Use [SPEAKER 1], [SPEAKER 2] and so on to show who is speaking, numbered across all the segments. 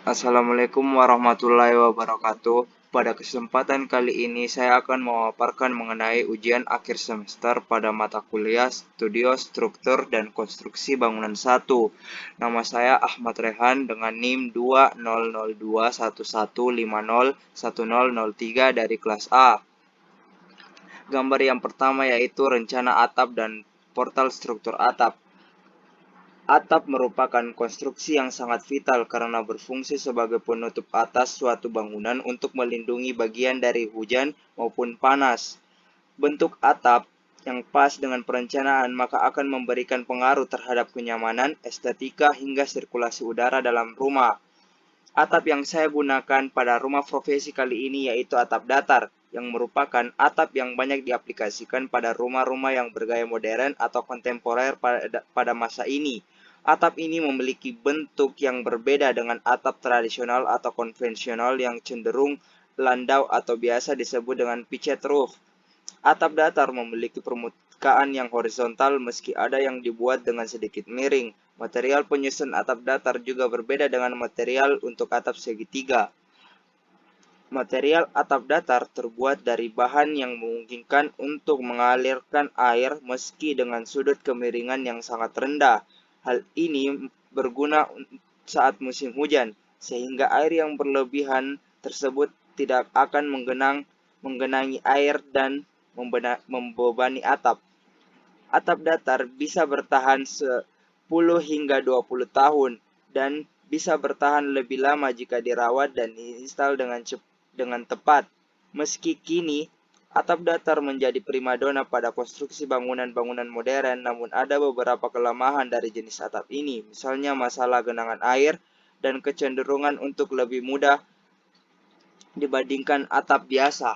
[SPEAKER 1] Assalamualaikum warahmatullahi wabarakatuh. Pada kesempatan kali ini saya akan memaparkan mengenai ujian akhir semester pada mata kuliah Studio Struktur dan Konstruksi Bangunan 1. Nama saya Ahmad Rehan dengan NIM 200211501003 dari kelas A. Gambar yang pertama yaitu rencana atap dan portal struktur atap. Atap merupakan konstruksi yang sangat vital karena berfungsi sebagai penutup atas suatu bangunan untuk melindungi bagian dari hujan maupun panas. Bentuk atap yang pas dengan perencanaan maka akan memberikan pengaruh terhadap kenyamanan, estetika, hingga sirkulasi udara dalam rumah. Atap yang saya gunakan pada rumah profesi kali ini yaitu atap datar, yang merupakan atap yang banyak diaplikasikan pada rumah-rumah yang bergaya modern atau kontemporer pada masa ini. Atap ini memiliki bentuk yang berbeda dengan atap tradisional atau konvensional yang cenderung landau atau biasa disebut dengan pitched roof. Atap datar memiliki permukaan yang horizontal meski ada yang dibuat dengan sedikit miring. Material penyusun atap datar juga berbeda dengan material untuk atap segitiga. Material atap datar terbuat dari bahan yang memungkinkan untuk mengalirkan air meski dengan sudut kemiringan yang sangat rendah. Hal ini berguna saat musim hujan, sehingga air yang berlebihan tersebut tidak akan menggenangi air dan membebani atap. Atap datar bisa bertahan 10 hingga 20 tahun dan bisa bertahan lebih lama jika dirawat dan diinstal dengan tepat. Meski kini atap datar menjadi primadona pada konstruksi bangunan-bangunan modern, namun ada beberapa kelemahan dari jenis atap ini, misalnya masalah genangan air dan kecenderungan untuk lebih mudah dibandingkan atap biasa.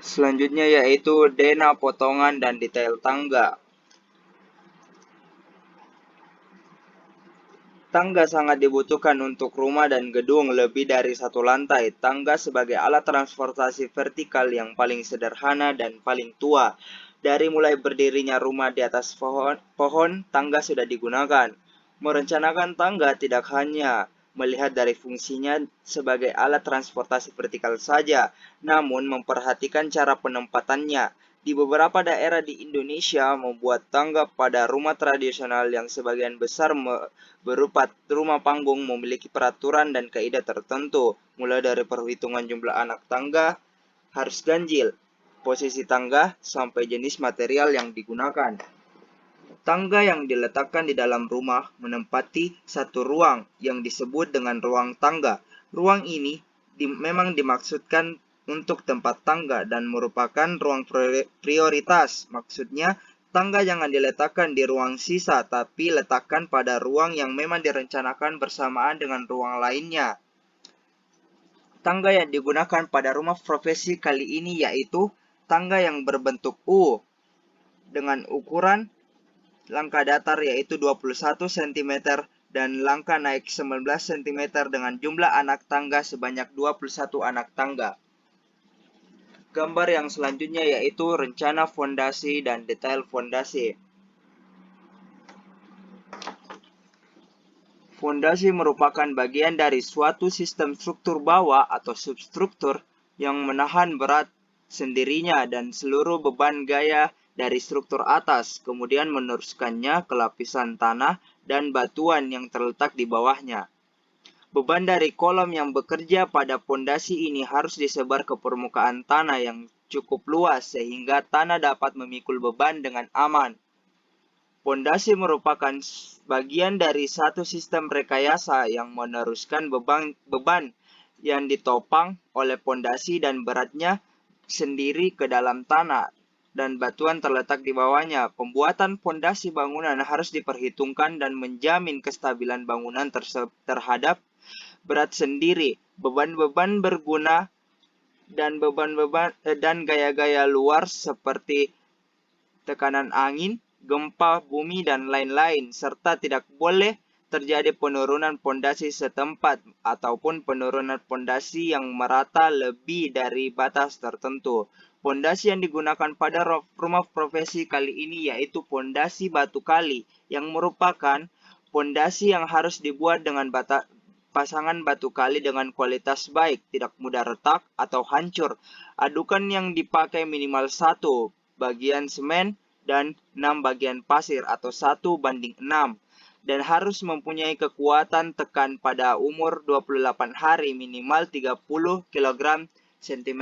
[SPEAKER 1] Selanjutnya yaitu dena potongan dan detail tangga. Tangga sangat dibutuhkan untuk rumah dan gedung lebih dari satu lantai. Tangga sebagai alat transportasi vertikal yang paling sederhana dan paling tua. Dari mulai berdirinya rumah di atas pohon, tangga sudah digunakan. Merencanakan tangga tidak hanya melihat dari fungsinya sebagai alat transportasi vertikal saja, namun memperhatikan cara penempatannya. Di beberapa daerah di Indonesia membuat tangga pada rumah tradisional yang sebagian besar berupa rumah panggung memiliki peraturan dan kaidah tertentu, mulai dari perhitungan jumlah anak tangga harus ganjil, posisi tangga, sampai jenis material yang digunakan. Tangga yang diletakkan di dalam rumah menempati satu ruang yang disebut dengan ruang tangga. Ruang ini memang dimaksudkan untuk tempat tangga dan merupakan ruang prioritas. Maksudnya, tangga jangan diletakkan di ruang sisa, tapi letakkan pada ruang yang memang direncanakan bersamaan dengan ruang lainnya. Tangga yang digunakan pada rumah profesi kali ini yaitu tangga yang berbentuk U dengan ukuran langkah datar yaitu 21 cm dan langkah naik 19 cm dengan jumlah anak tangga sebanyak 21 anak tangga. Gambar yang selanjutnya yaitu rencana fondasi dan detail fondasi. Fondasi merupakan bagian dari suatu sistem struktur bawah atau substruktur yang menahan berat sendirinya dan seluruh beban gaya dari struktur atas, kemudian meneruskannya ke lapisan tanah dan batuan yang terletak di bawahnya. Beban dari kolom yang bekerja pada fondasi ini harus disebar ke permukaan tanah yang cukup luas sehingga tanah dapat memikul beban dengan aman. Fondasi merupakan bagian dari satu sistem rekayasa yang meneruskan beban yang ditopang oleh fondasi dan beratnya sendiri ke dalam tanah dan batuan terletak di bawahnya. Pembuatan fondasi bangunan harus diperhitungkan dan menjamin kestabilan bangunan terhadap berat sendiri, beban-beban berguna dan gaya-gaya luar seperti tekanan angin, gempa bumi dan lain-lain, serta tidak boleh terjadi penurunan pondasi setempat ataupun penurunan pondasi yang merata lebih dari batas tertentu. Pondasi yang digunakan pada rumah profesi kali ini yaitu pondasi batu kali, yang merupakan pondasi yang harus dibuat dengan pasangan batu kali dengan kualitas baik, tidak mudah retak atau hancur. Adukan yang dipakai minimal 1 bagian semen dan 6 bagian pasir atau 1:6, dan harus mempunyai kekuatan tekan pada umur 28 hari minimal 30 kg cm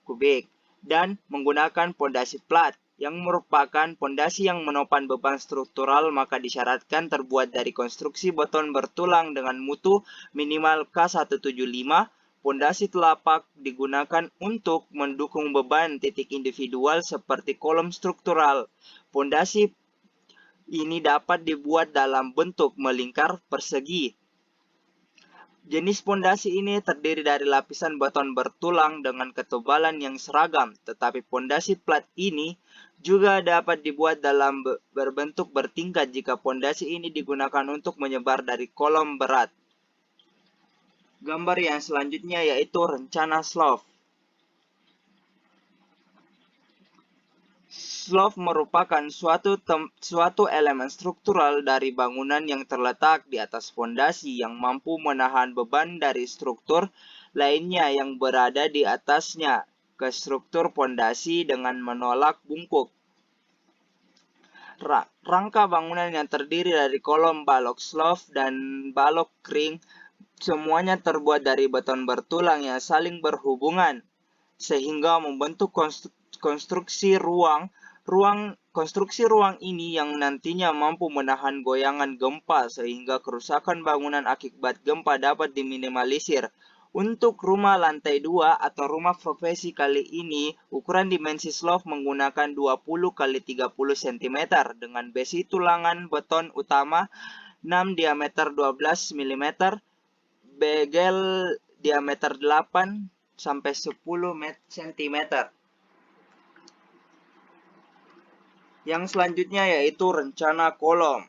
[SPEAKER 1] kubik, dan menggunakan pondasi plat yang merupakan pondasi yang menopang beban struktural, maka disyaratkan terbuat dari konstruksi beton bertulang dengan mutu minimal K175. Pondasi telapak digunakan untuk mendukung beban titik individual seperti kolom struktural. Pondasi ini dapat dibuat dalam bentuk melingkar persegi. Jenis pondasi ini terdiri dari lapisan beton bertulang dengan ketebalan yang seragam, tetapi pondasi plat ini juga dapat dibuat dalam berbentuk bertingkat jika pondasi ini digunakan untuk menyebar dari kolom berat. Gambar yang selanjutnya yaitu rencana slope. Slope merupakan suatu elemen struktural dari bangunan yang terletak di atas fondasi yang mampu menahan beban dari struktur lainnya yang berada di atasnya ke struktur fondasi dengan menolak bungkuk. Rangka bangunan yang terdiri dari kolom balok slope dan balok kring semuanya terbuat dari beton bertulang yang saling berhubungan sehingga membentuk konstruksi ruang ini yang nantinya mampu menahan goyangan gempa sehingga kerusakan bangunan akibat gempa dapat diminimalisir. Untuk rumah lantai 2 atau rumah profesi kali ini, ukuran dimensi slope menggunakan 20 x 30 cm dengan besi tulangan beton utama 6 diameter 12 mm, begel diameter 8 sampai 10 cm. Yang selanjutnya yaitu rencana kolom.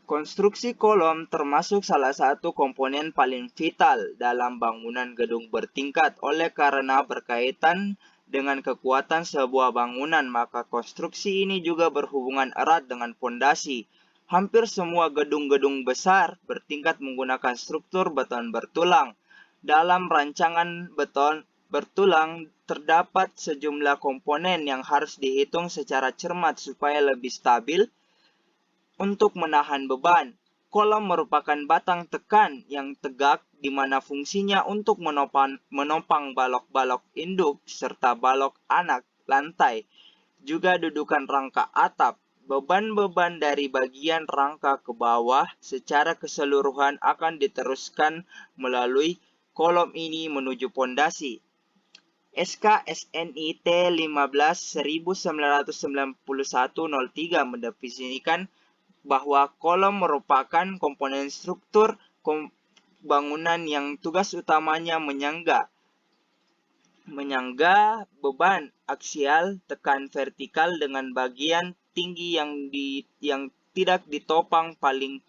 [SPEAKER 1] Konstruksi kolom termasuk salah satu komponen paling vital dalam bangunan gedung bertingkat. Oleh karena berkaitan dengan kekuatan sebuah bangunan, maka konstruksi ini juga berhubungan erat dengan fondasi. Hampir semua gedung-gedung besar bertingkat menggunakan struktur beton bertulang. Dalam rancangan beton bertulang terdapat sejumlah komponen yang harus dihitung secara cermat supaya lebih stabil untuk menahan beban. Kolom merupakan batang tekan yang tegak di mana fungsinya untuk menopang balok-balok induk serta balok anak lantai. Juga dudukan rangka atap. Beban-beban dari bagian rangka ke bawah secara keseluruhan akan diteruskan melalui kolom ini menuju pondasi. SK SNI T15-1991-03 mendefinisikan bahwa kolom merupakan komponen struktur bangunan yang tugas utamanya menyangga beban aksial tekan vertikal dengan bagian tinggi yang tidak ditopang paling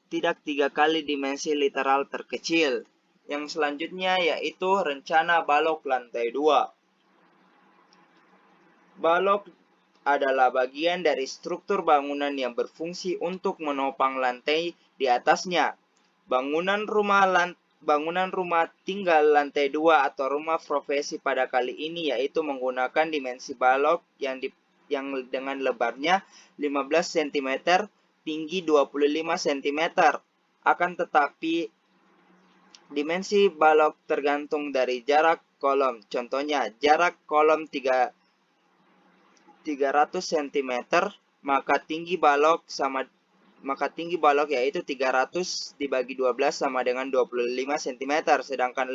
[SPEAKER 1] tidak 3 kali dimensi literal terkecil. Yang selanjutnya yaitu rencana balok lantai 2. Balok adalah bagian dari struktur bangunan yang berfungsi untuk menopang lantai di atasnya. Bangunan rumah tinggal lantai 2 atau rumah profesi pada kali ini yaitu menggunakan dimensi balok yang dengan lebarnya 15 cm, tinggi 25 cm. Akan tetapi dimensi balok tergantung dari jarak kolom. Contohnya, jarak kolom 300 cm, maka tinggi balok yaitu 300 dibagi 12 sama dengan 25 cm, sedangkan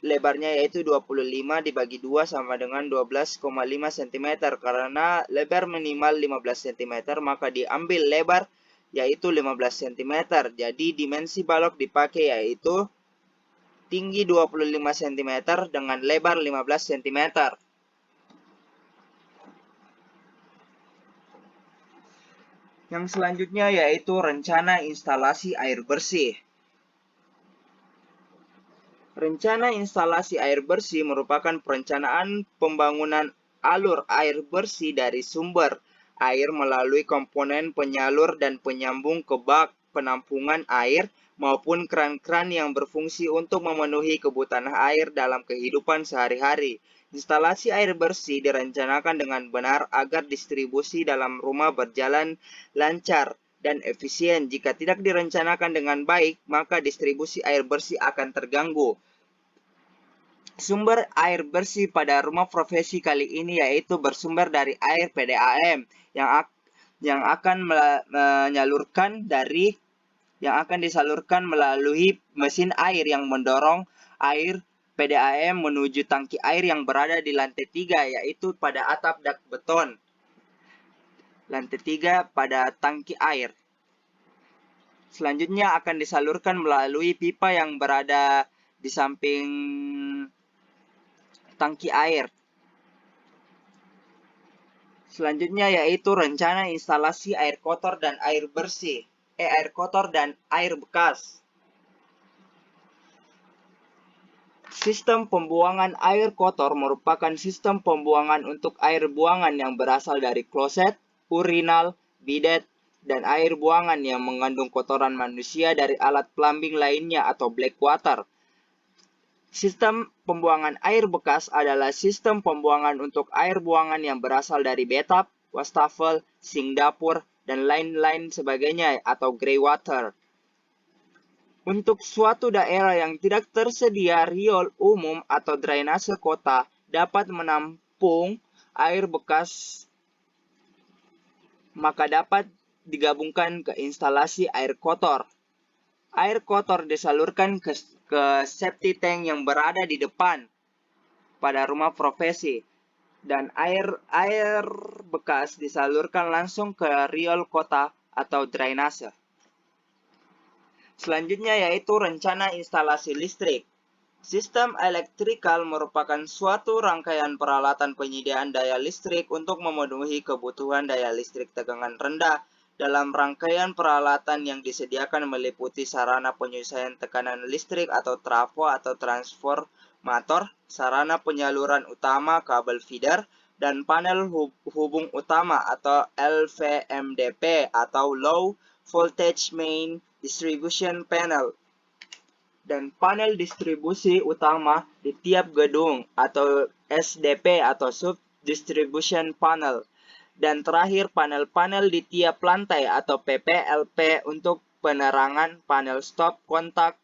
[SPEAKER 1] lebarnya yaitu 25 dibagi 2 sama dengan 12,5 cm. Karena lebar minimal 15 cm, maka diambil lebar yaitu 15 cm. Jadi dimensi balok dipakai yaitu tinggi 25 cm dengan lebar 15 cm. Yang selanjutnya yaitu rencana instalasi air bersih. Rencana instalasi air bersih merupakan perencanaan pembangunan alur air bersih dari sumber air melalui komponen penyalur dan penyambung ke bak penampungan air maupun keran-keran yang berfungsi untuk memenuhi kebutuhan air dalam kehidupan sehari-hari. Instalasi air bersih direncanakan dengan benar agar distribusi dalam rumah berjalan lancar dan efisien. Jika tidak direncanakan dengan baik, maka distribusi air bersih akan terganggu. Sumber air bersih pada rumah profesi kali ini yaitu bersumber dari air PDAM yang akan disalurkan melalui mesin air yang mendorong air PDAM menuju tangki air yang berada di lantai 3 yaitu pada atap dak beton. Lantai 3 pada tangki air. Selanjutnya akan disalurkan melalui pipa yang berada di samping tangki air. Selanjutnya yaitu rencana instalasi air kotor dan air bersih. Air kotor dan air bekas. Sistem pembuangan air kotor merupakan sistem pembuangan untuk air buangan yang berasal dari kloset, urinal, bidet, dan air buangan yang mengandung kotoran manusia dari alat plumbing lainnya atau black water. Sistem pembuangan air bekas adalah sistem pembuangan untuk air buangan yang berasal dari bathtub, wastafel, sink dapur, dan lain-lain sebagainya atau grey water. Untuk suatu daerah yang tidak tersedia riol umum atau drainase kota dapat menampung air bekas, maka dapat digabungkan ke instalasi air kotor. Air kotor disalurkan ke septic tank yang berada di depan pada rumah profesi, dan air bekas disalurkan langsung ke riol kota atau drainase. Selanjutnya yaitu rencana instalasi listrik. Sistem elektrikal merupakan suatu rangkaian peralatan penyediaan daya listrik untuk memenuhi kebutuhan daya listrik tegangan rendah. Dalam rangkaian peralatan yang disediakan meliputi sarana penyesuaian tekanan listrik atau trafo atau transformator, sarana penyaluran utama kabel feeder, dan panel hubung utama atau LVMDP atau Low Voltage Main Distribution Panel, dan panel distribusi utama di tiap gedung atau SDP atau Sub Distribution Panel. Dan terakhir panel-panel di tiap lantai atau PPLP untuk penerangan, panel stop kontak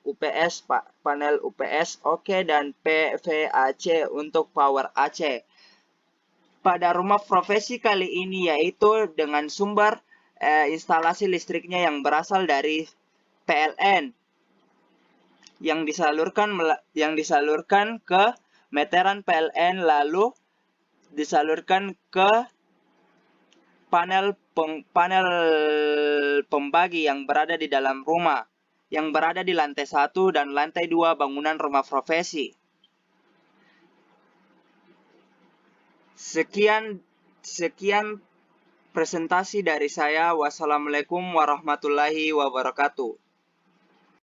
[SPEAKER 1] UPS, panel UPS OK, dan PVAC untuk power AC. Pada rumah profesi kali ini yaitu dengan sumber instalasi listriknya yang berasal dari PLN yang disalurkan ke meteran PLN lalu disalurkan ke panel pembagi yang berada di dalam rumah yang berada di lantai 1 dan lantai 2 bangunan rumah profesi. Sekian presentasi dari saya. Wassalamualaikum warahmatullahi wabarakatuh.